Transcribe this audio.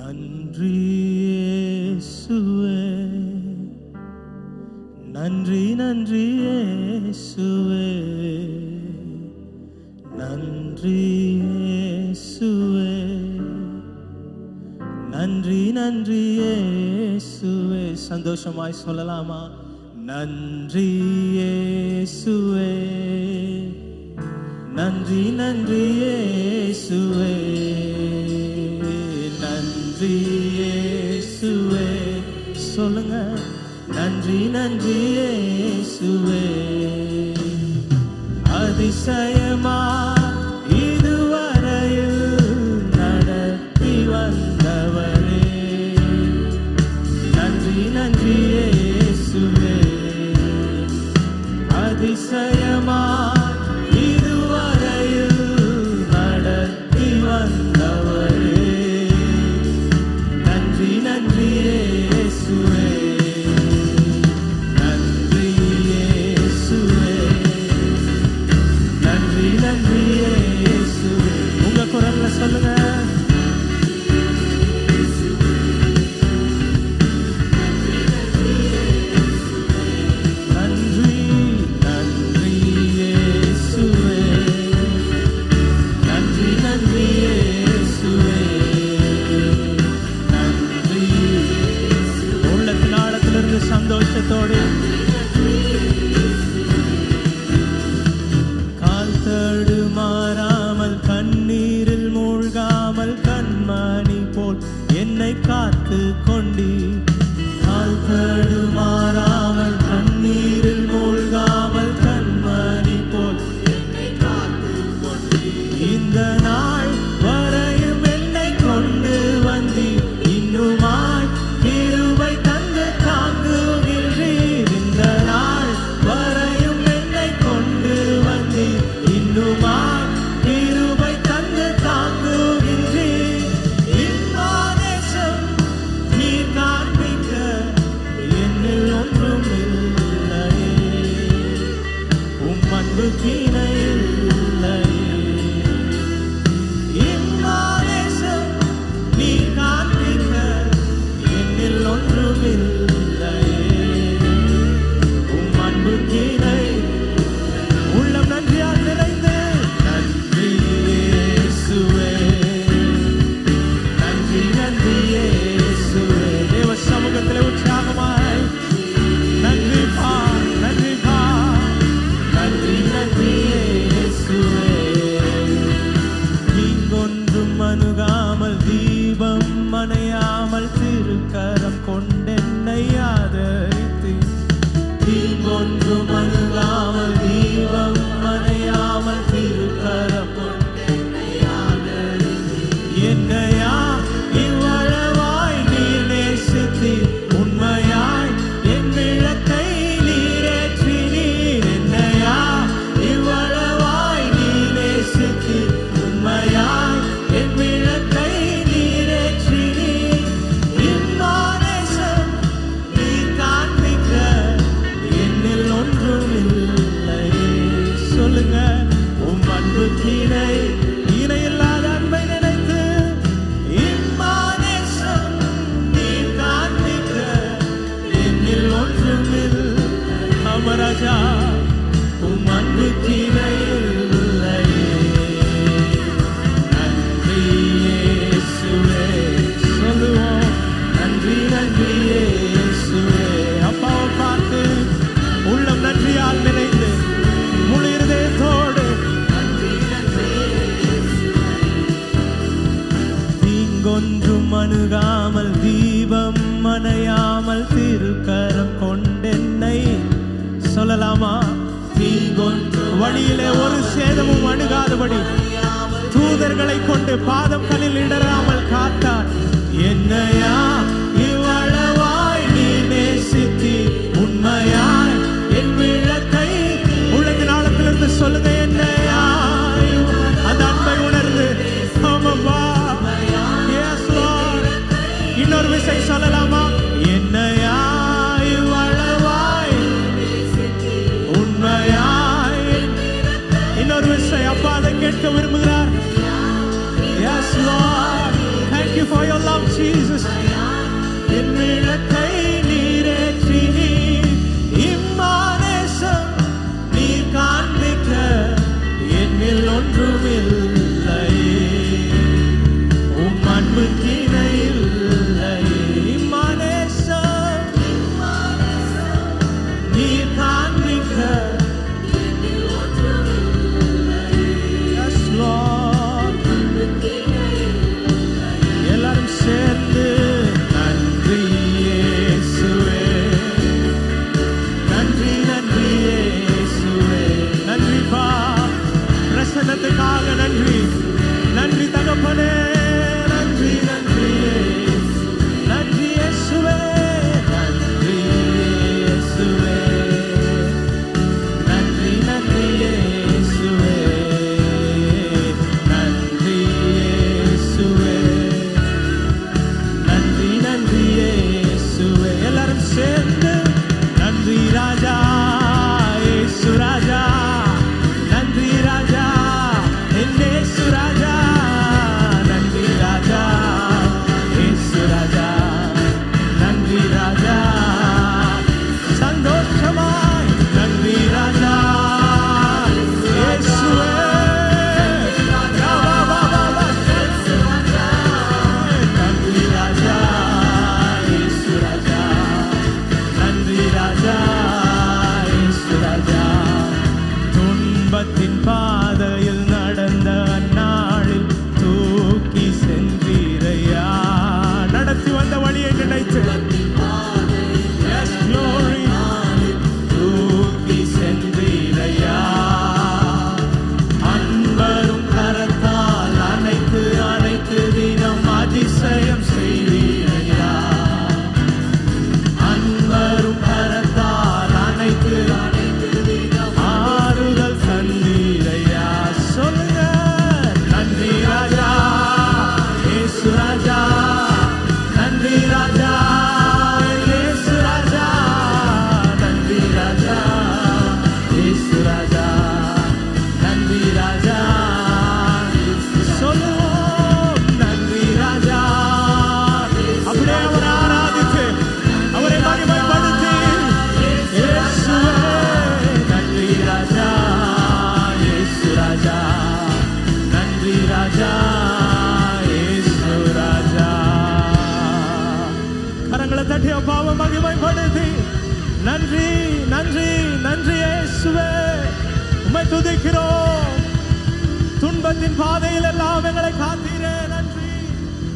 நன்றி இயேசுவே, நன்றி நன்றி இயேசுவே, நன்றி இயேசுவே, நன்றி நன்றி இயேசுவே. சந்தோஷமாய் சொல்லலாமா? நன்றி இயேசுவே, நன்றி நன்றி இயேசுவே, நன்றி இயேசுவே. சொல்லுங்க, நன்றி நன்றி இயேசுவே. அதிசயமா இதுவரையில் நடத்தி வந்தவரே, நன்றி நன்றி இயேசுவே. அதிசயமா இதுவரையில் நடத்தி வந்தவரே, நன்றி நன்றி இயேசுவே, நன்றி இயேசுவே, நன்றி நன்றி இயேசுவே. உங்க குரல்ல சொல்லுங்க, சந்தோஷத்தோடு கால் தடுமாறாமல் கண்ணீரில் மூழ்காமல் கண்மணி போல் என்னை காத்து கொண்டி. கால் தடுமாறாமல் கண்ணீரில் மூழ்காமல் கண்மணி போல் என்னை காத்து கொண்டி. இந்த நாள் வரையும் என்னை கொண்டு வந்தி, இன்னுமாய் கிருபை தந்து தாங்குகின்றீர். இந்த நாள் வரையும் என்னை கொண்டு வந்தி, இன்னுமாய் கிருபை தந்து தாங்குகின்றீர். இன்பதேசம் நீ காண்பிக்க என்னில் ஒன்றும் இல்லையே, உம் அன்பு கீழே இல்லையே. இன்பதேசம் நீ காண்பிக்க என்னில் ஒன்றும் இல்லையே, உம் அன்பு கீழே. உள்ளம் நன்றியால் நிறைந்து நன்றி இயேசுவே, நன்றி நன்றி இயேசுவே. தேவ சமூகத்திலே உற்சாகமாய் நன்றி பா, நன்றி பா, நன்றி நன்றி இயேசுவே. நீங்கொன்றும் அணுகாமல் தீபம் அணையாமல் திருக்கரம் கொண்டென்னை ஆதரித்து. தீங்கொன்றும் அணுகாமல் தீபம் அணையாமல் திருக்கரம் கொண்டென்னை ஆதரித்து. என்னையா இவ்வளவாய் நீர் நேசித்தீர், உண்மையாய் என் விளக்கை நீரேற்றினீர். என்னையா இவ்வளவாய் நீர் நேசித்தீர், உண்மையாய் என் விளக்கை நீரேற்றினீர். இன்பதேசம் நீர் காண்பிக்க என்னில் ஒன்றும் இல்லையே. சொல்லுங்க, உம் அன்பு கீழே இணையில்லாத அன்பை நினைத்து. இன்பதேசம் நீர் காண்பிக்க என்னில் ஒன்றும் இல்லை. அமராஜா, உம் அன்பு கீழே இல்லையே. நன்றி இயேசுவே. சொல்லுவோம், நன்றி நன்றி இயேசுவே. அப்பாவை பார்த்து உள்ளம் நன்றியால் நினைந்து முழு இருதயத்தோடு தீங்கொன்றும் அணுகாமல் தீபம் அணையாமல் திருக்கரம் கொண்டென்னை. சொல்லலாமா? தீங்கொன்றும் வழியிலே ஒரு சேதமும் அணுகாதபடி தூதர்களை கொண்டு பாதம் கல்லில் இடராமல் காத்தார். என்னையா இவ்வளவாய் நீ நேசித்தி, உண்மையாய் என் விளக்கை. உள்ளத்தின் ஆழத்திலிருந்து சொல்லுங்க, என்னையா அந்த அன்பை உணர்ந்து. ஆமாப்பா, எஸ் லார்ட். இன்னொரு விசை சொல்லலாமா? என்னையா இவ்வளவாய் உண்மையாய். இன்னொரு விசை அப்பா அதை கேட்க விரும்புகிறார். Yes Lord. அன்புக்கு இணையில்லை. இம்மானேசம் நீர் காண்பிக்க Yes, Lord. எல்லாரும் சேர்ந்து நன்றி இயேசுவே, நன்றி நன்றி இயேசுவே, நன்றிப்பா பிரசன்னத்துக்காக நன்றி, நன்றி தகப்பனே, நன்றி நன்றி நன்றி இயேசுவே, நன்றி இயேசுவே, நன்றி நன்றி இயேசுவே, நன்றி இயேசுவே, நன்றி நன்றி இயேசுவே. எல்லாரும் சேர்ந்து நன்றி ராஜா இயேசு ராஜா, நன்றி ராஜா என் இயேசு ராஜா, நன்றி ராஜா இயேசு ராஜா, நன்றி ராஜா சந்தோஷமாய் நன்றி ராஜா இயேசுவே. நன்றி ராஜா இயேசு ராஜா, நன்றி ராஜா இயேசு ராஜா. துன்பத்தின் பாதையில் நடந்த அந்நாளில் தூக்கி சென்றீரையா, நடத்தி வந்த வழியை நினைத்து Yes, glory. தூக்கி சென்றீரையா, அன்பரும் கரத்தால் அனைத்து அனைத்து தினம் அதிசயம் செய்தீரையா, அன்பரும் கரத்தால் அனைத்து ஆறுதல் தந்தீரையா. சொல்லுங்க நன்றி ராஜா இயேசு ராஜா, நன்றி ராஜா இயேசு ராஜா, நன்றி ராஜா இயேசு ராஜா, நன்றி ராஜா. சொல்லுவோம் நன்றி ராஜா. அப்படியே அவரை ஆராதித்து அவரை மகிமைப்படுத்தி இயேசுவே, நன்றி ராஜா இயேசு ராஜா, நன்றி ராஜா இயேசு ராஜா. கரங்களை தட்டி அப்பாவை மகிமைப்படுத்தி நன்றி நன்றி நன்றி இயேசுவே, உம்மை துதிக்கிறோம். துன்பத்தின் பாதையில் எல்லாம் எங்களை காத்தி